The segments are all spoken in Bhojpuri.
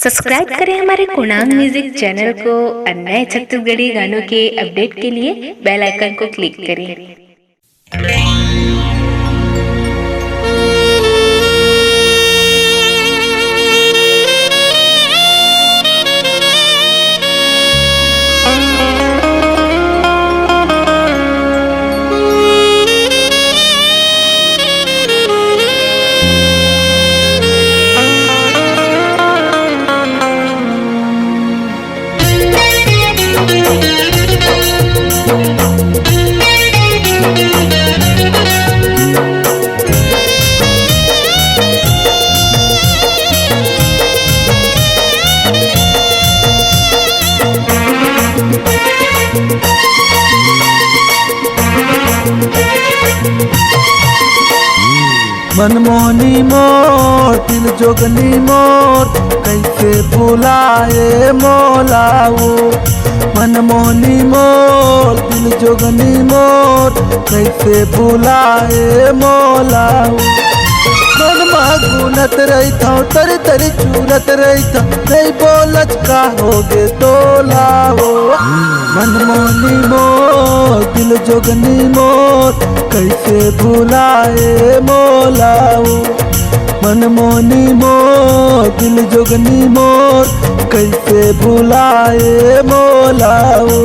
सब्सक्राइब करें हमारे कुणांग म्यूजिक चैनल को और नए छत्तीसगढ़ी गानों के अपडेट के लिए बेल आइकन को क्लिक करें। मनमोहनी मोर दिल जोगनी मोर कैसे भुलाए मोलाओ। मनमोहनी मोर दिल जोगनी मोर कैसे भुलाए मोलाओ। मनमा गुनत रहीथा तरी तरी चूरत रहीथा नहीं बोलत का होगे तोलाओ। मनमोहनी मोर दिल जोगनी मोर कैसे भुलाए मोलाओ। मनमोहनी मोर दिल जोगनी मोर कैसे भुलाए मोलाओ।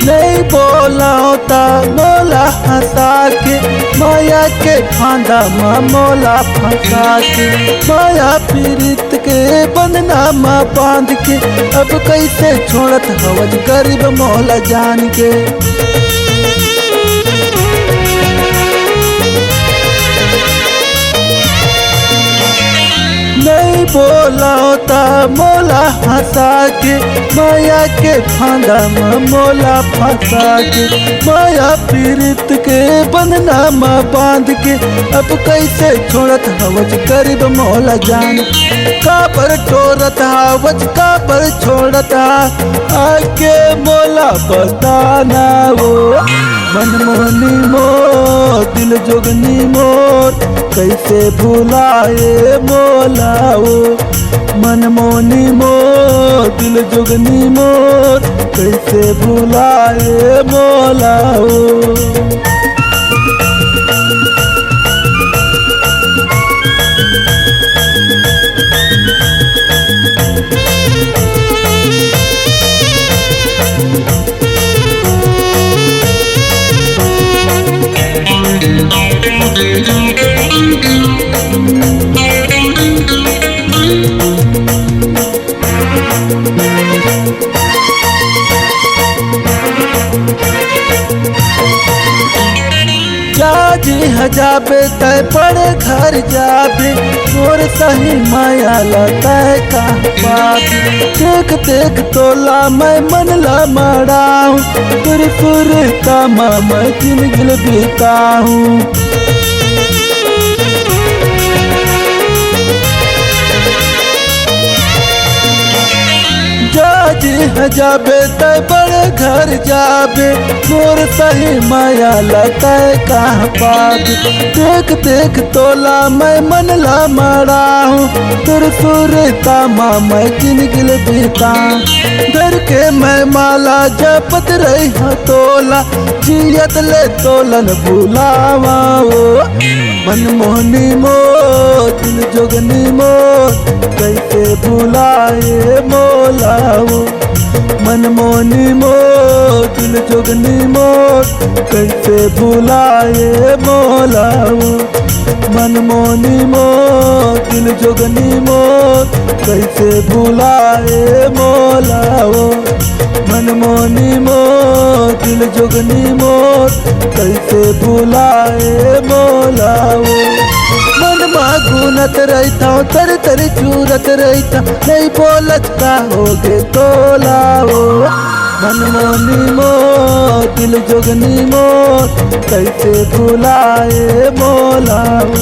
नहीं बोला होता मोला हंसा के माया के फांदा मोला फंसा के। माया पीड़ित के बंधना माँ बांध के अब कैसे छोड़त हवज गरीब मोला जान के। नहीं बोला होता मोला हंसा के माया के फांदा मोला फंसा के। माया पीड़ित के बंधना माँ बांध के अब कैसे छोड़त हवज गरीब मोला जान। का पर टोरत हवज का पर छोड़त आके मोला बताना वो। मनमोहनी मोर दिल जोगनी मोर कैसे भुलाए मोलाओ। मनमोहनी मोर दिल जोगनी मोर कैसे भुलाए मोलाओ। जी हजाबे तय पड़े घर जाबे मोर सही माया लता का बात। देख देख तोला मैं मन ला मड़ाऊँ पुर पुर का मैं जिंदगी बीताऊँ। जी हजाबे तय बड़े घर जाबे मोर सही माया लता कहाँ पात। देख देख तोला मैं मन ला मड़ाऊँ तुर सुरता मैं जिंदगी बीता। घर के मैं माला जपत रही हाँ तोला जियत ले तोलन भुलावा। मनमोहनी मोर दिल जोगनी मोर कैसे भुलाए मोलाओ। मनमोहनी मोर दिल जोगनी मोर कैसे भुलाए मोलाओ। मनमोहनी मोर दिल जोगनी मोर कैसे भुलाए मोलाओ। मन मनमोनी मोर दिल जोगनी मोर कैसे भुलाए मोलाओ। मन गुनत रहता हूँ तर तर चूरत रहता नहीं बोलत का होगे तोलाओ। मनमोनी मोर दिल जोगनी मोर कैसे भुलाए मोलाओ।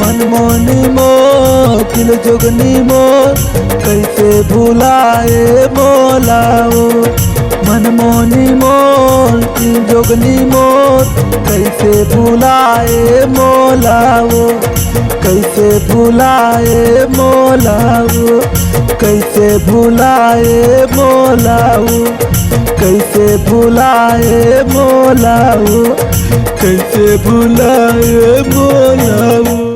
मनमोनी मोर दिल जोगनी मोर कैसे भुलाए मोलाओ। मनमोनी मोर दिल जोगनी मोर कैसे भुलाए मोलाओ। कैसे भुलाए मोलाओ। कैसे भुलाए मोलाओ। कैसे भुलाए मोलाओ। कैसे भुलाए मोलाओ।